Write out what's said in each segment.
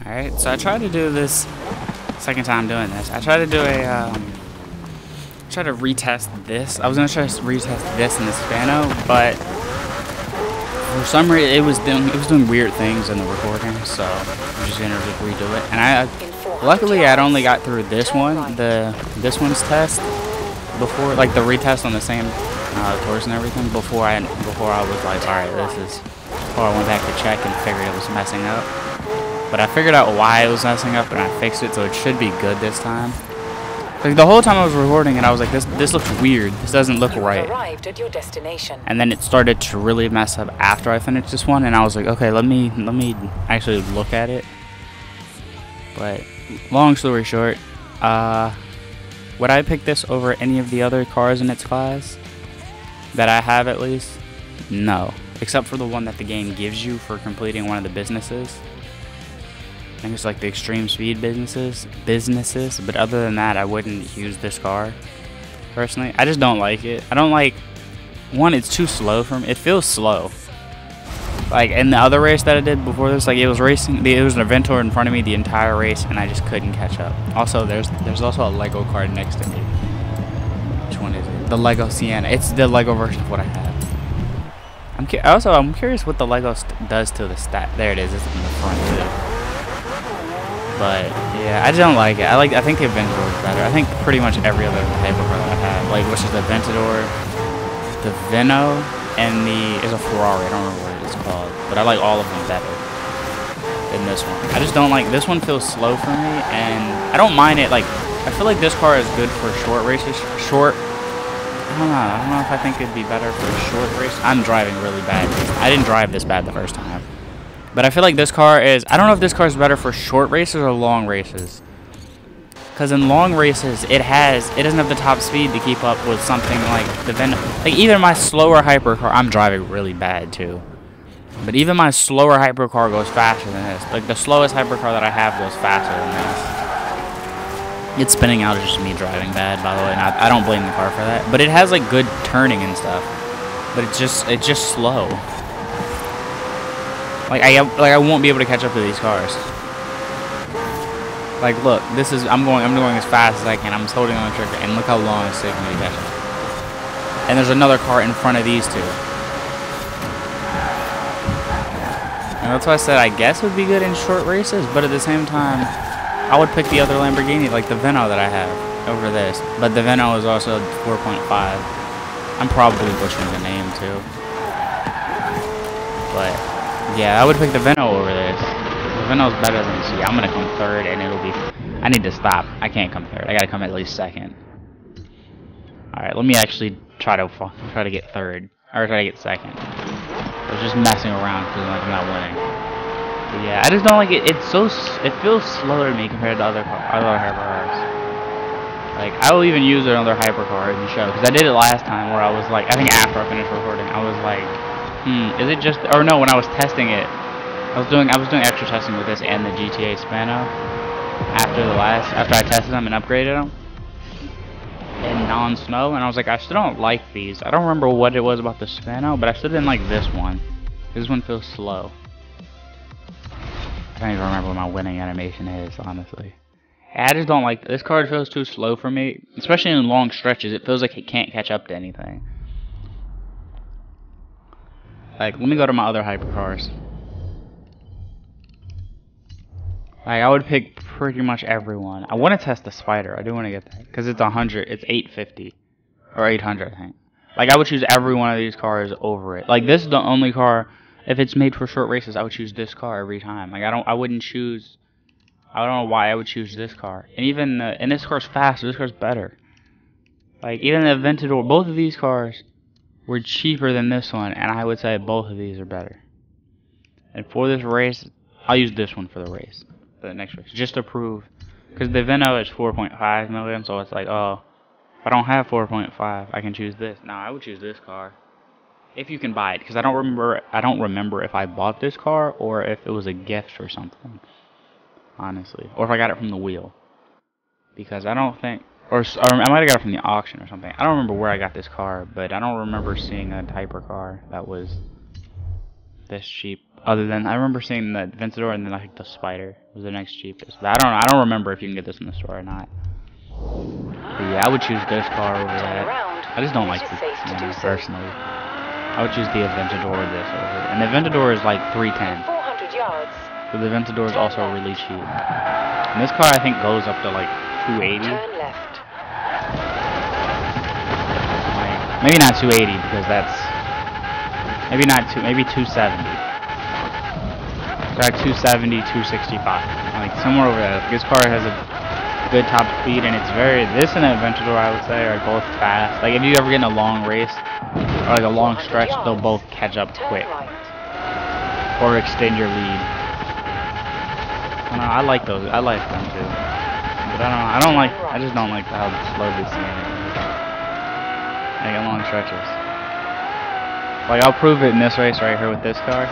Alright, so I tried to do this second time doing this. I tried to do a try to retest this. I was gonna try to retest this in the Spano, but for some reason it was doing weird things in the recording, so I'm just gonna redo it. And luckily I'd only got through this one, this one's test before, like the retest on the same course and everything before I was like, all right, this is. Before I went back to check and figured it was messing up. But I figured out why it was messing up and I fixed it, so it should be good this time. Like the whole time I was recording it, I was like, this looks weird. This doesn't look right. Arrived at your destination. And then it started to really mess up after I finished this one, and I was like, okay, let me actually look at it. But long story short, would I pick this over any of the other cars in its class that I have at least? No, except for the one that the game gives you for completing one of the businesses. I think it's like the extreme speed businesses, but other than that, I wouldn't use this car, personally. I just don't like it. I don't like, one, it's too slow for me. It feels slow. Like, in the other race that I did before this, like, it was racing, it was an Inventor in front of me the entire race, and I just couldn't catch up. Also, there's also a Lego car next to me. Which one is it? The Lego Senna. It's the Lego version of what I have. I'm curious what the Lego does to the stat. There it is. It's in the front, too. But yeah, I just don't like it. I think the Aventador is better. I think pretty much every other hypercar that I have, like which is the Aventador, the Veno, and is a Ferrari. I don't remember what it's called, but I like all of them better than this one. I just don't like this one. Feels slow for me, and I don't mind it. Like I feel like this car is good for short races. I don't know if I think it'd be better for a short race. I'm driving really bad. I didn't drive this bad the first time. But I feel like this car is, I don't know if this car is better for short races or long races. Because in long races, it doesn't have the top speed to keep up with something like the Veno. Like even my slower hypercar, I'm driving really bad too. But even my slower hypercar goes faster than this. Like the slowest hypercar that I have goes faster than this. It's spinning out is just me driving bad, by the way. And I don't blame the car for that. But it has like good turning and stuff. But it's just slow. Like I won't be able to catch up to these cars. Like look, I'm going as fast as I can. I'm just holding on the trigger, and look how long it's taking me to catch up. And there's another car in front of these two. And that's why I said I guess it would be good in short races, but at the same time, I would pick the other Lamborghini, like the Veno that I have, over this. But the Veno is also 4.5. I'm probably butchering the name too. But yeah, I would pick the Veno over this. The Veno's better than C. I'm gonna come third, and it'll be. I need to stop. I can't come third. I gotta come at least second. All right, let me actually try to get third, or try to get second. I was just messing around because I'm not winning. But yeah, I just don't like it. It feels slower to me compared to other hypercars. Like I will even use another hypercar in the show because I did it last time where I was like, I think after I finished recording, I was like. Is it just, or no, when I was testing it, I was doing extra testing with this and the GTA Spano after I tested them and upgraded them in non-snow, and I was like, I still don't like these. I don't remember what it was about the Spano, but I still didn't like this one. This one feels slow. I don't even remember what my winning animation is, honestly. I just don't like, this car feels too slow for me, especially in long stretches. It feels like it can't catch up to anything. Like, let me go to my other hypercars. Like, I would pick pretty much everyone. I want to test the Spider. I do want to get that. Because it's 100. It's 850. Or 800, I think. Like, I would choose every one of these cars over it. Like, this is the only car, if it's made for short races, I would choose this car every time. Like, I wouldn't choose, I don't know why I would choose this car. And even, and this car's faster. This car's better. Like, even the Aventador, both of these cars were cheaper than this one, and I would say both of these are better. And for this race, I'll use this one for the race, for the next race, just to prove, because the Veno is 4.5 million, so it's like, oh, if I don't have 4.5, I can choose this. Now I would choose this car, if you can buy it, because I don't remember if I bought this car or if it was a gift or something, honestly, or if I got it from the wheel, because I don't think. Or I might have got it from the auction or something. I don't remember where I got this car, but I don't remember seeing a hypercar that this cheap. Other than I remember seeing the Aventador and then I think the Spider was the next cheapest. But I don't remember if you can get this in the store or not. But yeah, I would choose this car over that. I just don't like the Senna personally. I would choose the Aventador or this over it. And the Aventador is like 310. 400 yards. So the Aventador is also really cheap. And this car I think goes up to like 280. Turn left. Like, maybe not 280 because that's maybe not maybe 270. Like 270, 265. Like somewhere over there. This car has a good top speed and it's this and the Aventador I would say are both fast. Like if you ever get in a long race or like a long stretch, they'll both catch up quick or extend your lead. I like those. I like them too. But I just don't like how slow this Senna is. Like in long stretches. Like I'll prove it in this race right here with this car.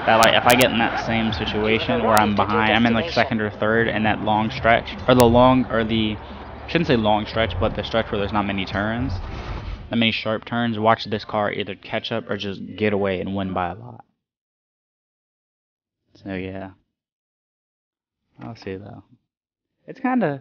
That like if I get in that same situation where I'm behind, I'm in like second or third in that long stretch, or shouldn't say long stretch, but the stretch where there's not many turns, not many sharp turns. Watch this car either catch up or just get away and win by a lot. So yeah, I'll see though. It's kind of.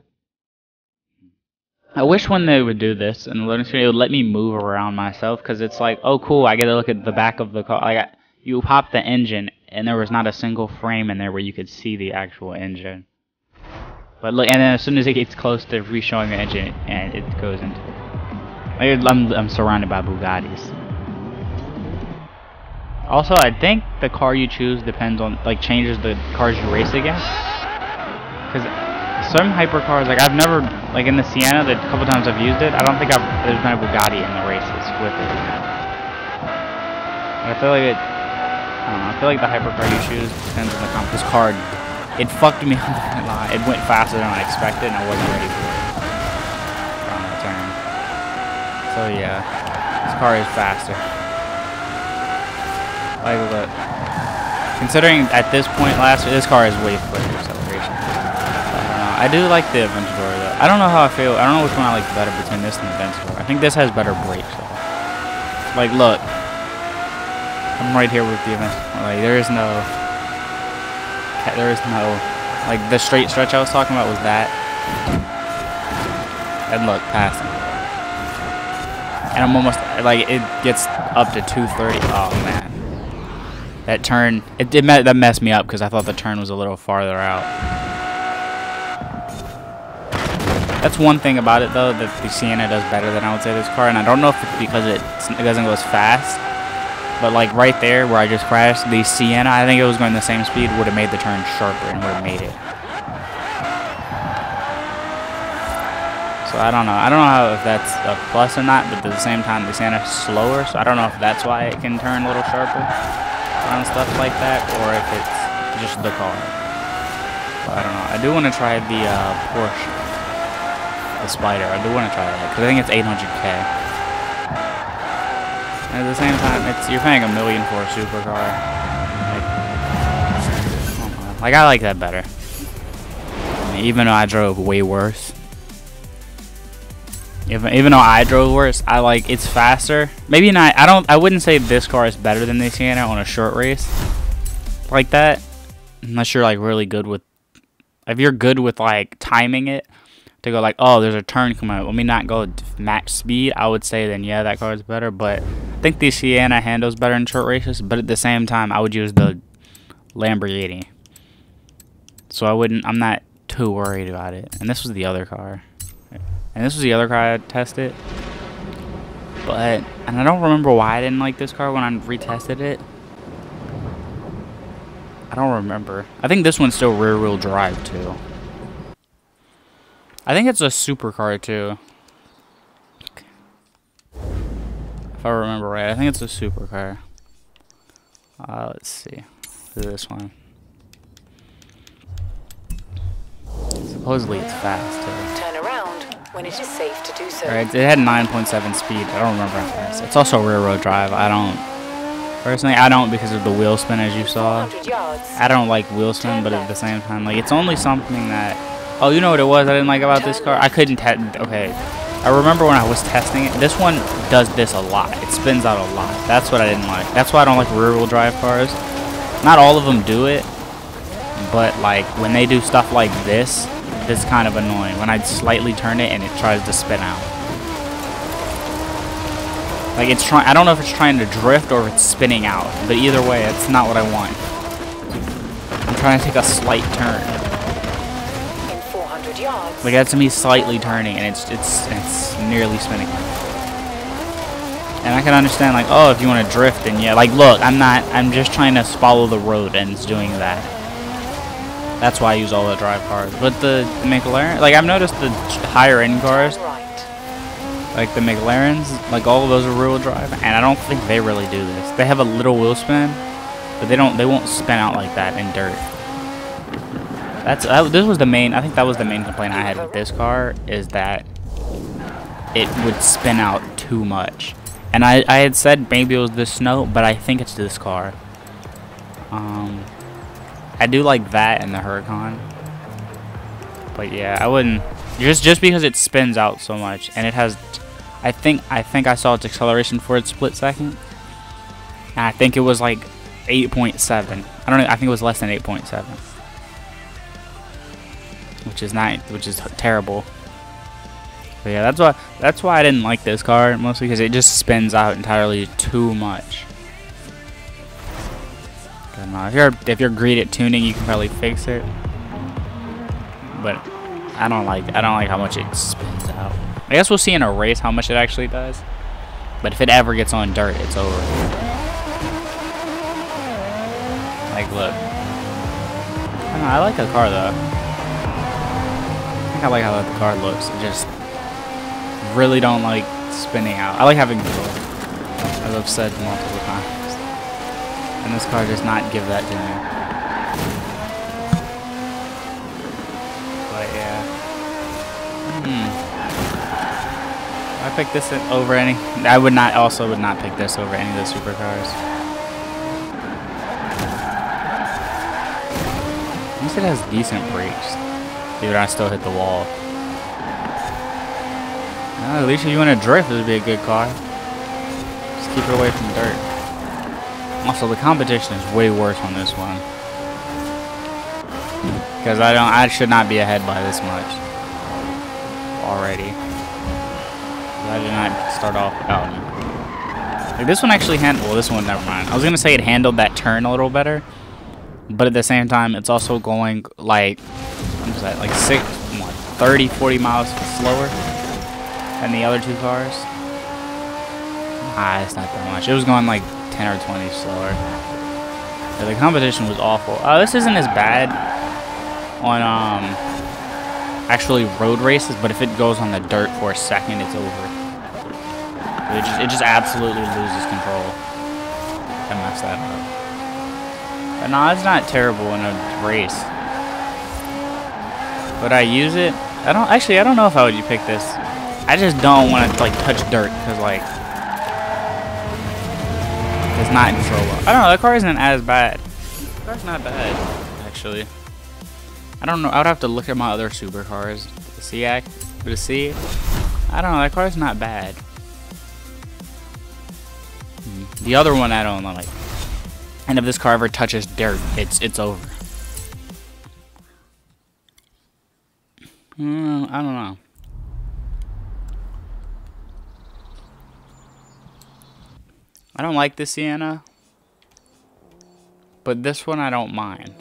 I wish when they would do this and it would let me move around myself, because it's like, oh cool, I get to look at the back of the car. You pop the engine, and there was not a single frame in there where you could see the actual engine. But look, and then as soon as it gets close to re-showing the engine, and it goes into it. I'm surrounded by Bugattis. Also, I think the car you choose depends on, like, changes the cars you race against. Because some hypercars, like, I've never, like in the Senna, the couple times I've used it, I don't think there's been a Bugatti in the races with it. I feel like I feel like the hypercar you choose depends on the comp. This car, it fucked me up a lot. It went faster than I expected, and I wasn't ready for it on the turn. So yeah, this car is faster. Like, look, considering at this point last year, this car is way quicker acceleration. I do like the Aventador though. I don't know how I feel. I don't know which one I like better between this and the Aventador. I think this has better brakes though. Like, look. I'm right here with the Aventador. Like, there is no, like, the straight stretch I was talking about was that. And look, passing. And I'm almost, like, it gets up to 230. Oh, man. That turn, that messed me up because I thought the turn was a little farther out. That's one thing about it, though, that the Senna does better than I would say this car. And I don't know if it's because it doesn't go as fast. But like right there where I just crashed, the Senna, I think it was going the same speed, would have made the turn sharper and would have made it. So I don't know. I don't know if that's a plus or not, but at the same time the Senna's slower, so I don't know if that's why it can turn a little sharper on stuff like that, or if it's just the car. But I don't know. I do want to try the Porsche, the Spider. I do want to try that because I think it's 800K. At the same time, you're paying $1 million for a supercar. Like I like that better. I mean, even though I drove way worse. Even though I drove worse, I like it's faster. Maybe not. I wouldn't say this car is better than the Senna on a short race like that, unless you're like really good with. If you're good with like timing it. To go like, oh, there's a turn coming up, let me not go max speed, I would say then yeah, that car is better. But I think the Senna handles better in short races, but at the same time I would use the Lamborghini, so I'm not too worried about it. And this was the other car, I tested, and I don't remember why I didn't like this car when I retested it. I don't remember. I think this one's still rear wheel drive too. I think it's a supercar too. If I remember right, I think it's a supercar. Let's see. This one. Supposedly it's fast too. Turn around when it is safe to do so. Right, it had 9.7 speed. I don't remember how fast. It's also rear wheel drive. Personally, I don't because of the wheel spin, as you saw. I don't like wheel spin, but at the same time, like, it's only something that. Oh, you know what it was I didn't like about this car? I couldn't okay. I remember when I was testing it, this one does this a lot. It spins out a lot. That's what I didn't like. That's why I don't like rear-wheel drive cars. Not all of them do it, but like when they do stuff like this, it's kind of annoying. When I slightly turn it and it tries to spin out. Like it's trying. I don't know if it's trying to drift or if it's spinning out, but either way, it's not what I want. I'm trying to take a slight turn. In 400 yards. Like that's me slightly turning, and it's nearly spinning. And I can understand, like, oh, if you want to drift, then yeah. Like, look, I'm just trying to follow the road, and it's doing that. That's why I use all-wheel drive cars. But the McLaren, like, I've noticed the higher-end cars, like the McLarens, like all of those are rear-wheel drive, and I don't think they really do this. They have a little wheel spin, but they won't spin out like that in dirt. This was the main. I think that was the main complaint I had with this car, is that it would spin out too much. And I had said maybe it was the snow, but I think it's this car. I do like that and the Huracan, but yeah, I wouldn't just because it spins out so much, and it has. I think I saw its acceleration for its split second, and I think it was like 8.7. I don't know. I think it was less than 8.7, which is terrible. But yeah, that's why I didn't like this car, mostly because it just spins out entirely too much. I don't know, if you're great at tuning, you can probably fix it. But I don't like how much it spins out. I guess we'll see in a race how much it actually does. But if it ever gets on dirt, it's over. Like, look. I don't know, I like the car though. I think I like how the car looks. It just really don't like spinning out. I like having control, as I've said multiple times. And this car does not give that to me. But yeah. I pick this over any. I would not pick this over any of the supercars. At least it has decent brakes. Dude, I still hit the wall. At least if you want to drift, this would be a good car. Just keep it away from dirt. Also, the competition is way worse on this one, because I should not be ahead by this much already. I did not start off without him. Like this one actually handled. Well, this one, never mind. I was gonna say it handled that turn a little better, but at the same time, it's also going like, what was that? Like 30, 40 miles slower than the other two cars. It's not that much. It was going like 10 or 20 slower. Yeah, the competition was awful. This isn't as bad on actually road races, but if it goes on the dirt for a second, it's over. It just absolutely loses control. I messed that up. But no, it's not terrible in a race. Would I use it? I don't know if I would pick this. I just don't want to like touch dirt because like it's not in control. I don't know. The car isn't as bad. The car's not bad actually. I don't know. I would have to look at my other supercars to see. I don't know. That car's not bad. The other one I don't like. And if this car ever touches dirt, it's over. I don't know. I don't like the Senna, but this one I don't mind.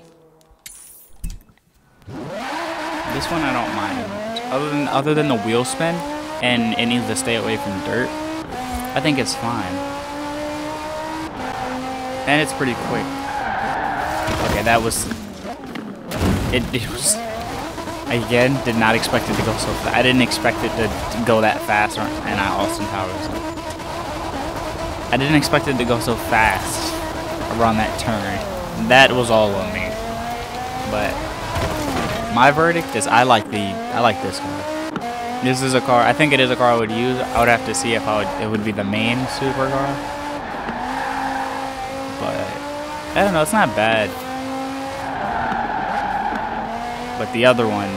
This one I don't mind. Other than the wheel spin and it needs to stay away from dirt, I think it's fine. And it's pretty quick. Okay, that was it was again, did not expect it to go so fast. I didn't expect it to go that fast in Austin Powers. I didn't expect it to go so fast around that turn. That was all on me. But my verdict is I like this car. This is a car. I think it is a car I would use. I would have to see if it would be the main supercar. But I don't know. It's not bad. But the other one,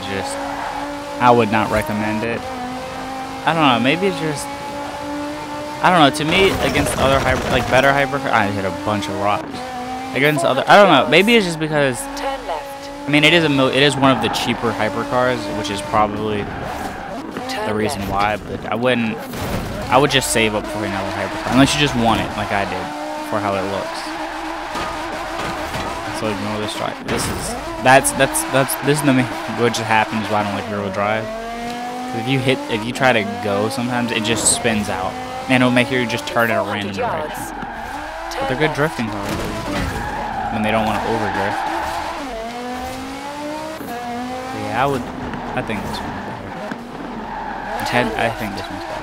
I would not recommend it. I don't know. Maybe it's just. I don't know. To me, against other better hypercars, I hit a bunch of rocks. Against other, I don't know. Maybe it's just because. Turn left. I mean, it is one of the cheaper hypercars, which is probably the reason why. But I would just save up for another hypercar unless you just want it, like I did, for how it looks. So ignore this drive. This is what just happens why I don't like rear-wheel drive. If you try to go, sometimes it just spins out, and it'll make you just turn in a random direction. But they're good drifting cars when they don't want to overdrift. Yeah, I think this one's better. I think this one's better.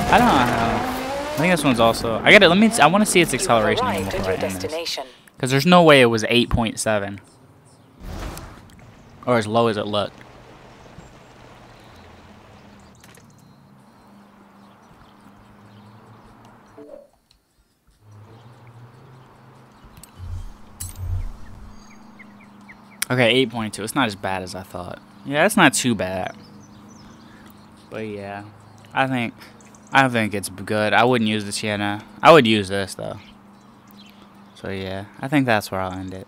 I don't know. I think this one's also. I want to see its acceleration before I end this. Because there's no way it was 8.7. Or as low as it looked. Okay, 8.2. It's not as bad as I thought. Yeah, it's not too bad. But yeah, I think it's good. I wouldn't use the Senna. I would use this though. So yeah, I think that's where I'll end it.